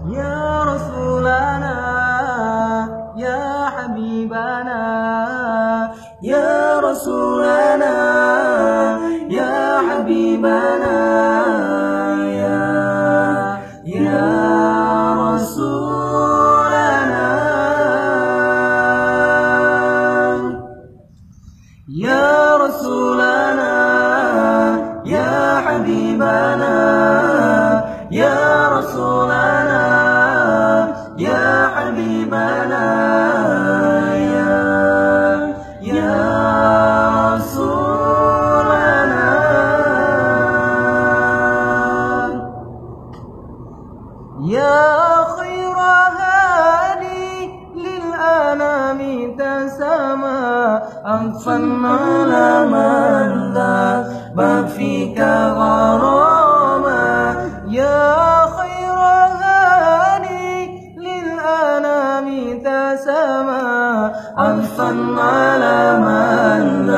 Ya Rasulana, Ya Habibana, Ya Rasulana, Ya Habibana, Ya Rasulana, Ya Rasulana, Ya Habibana, Ya Rasulana, Ya Habibana, Ya Rasulana. Ya khaira hadi lil anami tasama anfan malaman ma fika gharama. Ya khaira hadi lil anami tasama anfan malaman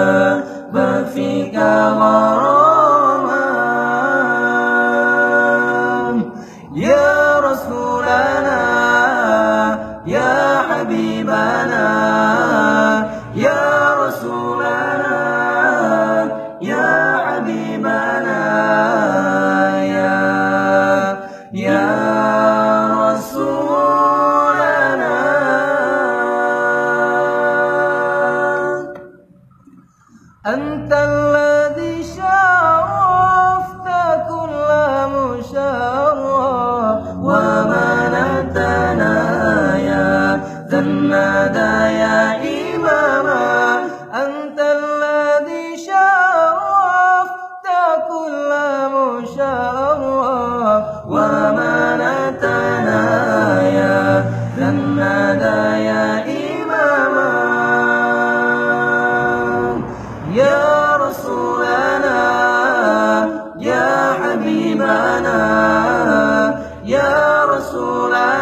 ma fika gharama. Ya Rasulana, Ya Habibana, Ya Rasulana, Ya Habibana, Ya Rasulana. Anta alladhi syarafta kulla musharraf wa manatana ya dhannada ya imama. Anta alladhi syarafta kulla musharraf wa manatana ya dhannada ya imama. Ya Rasulana, Ya Habibana, Ya Rasulana.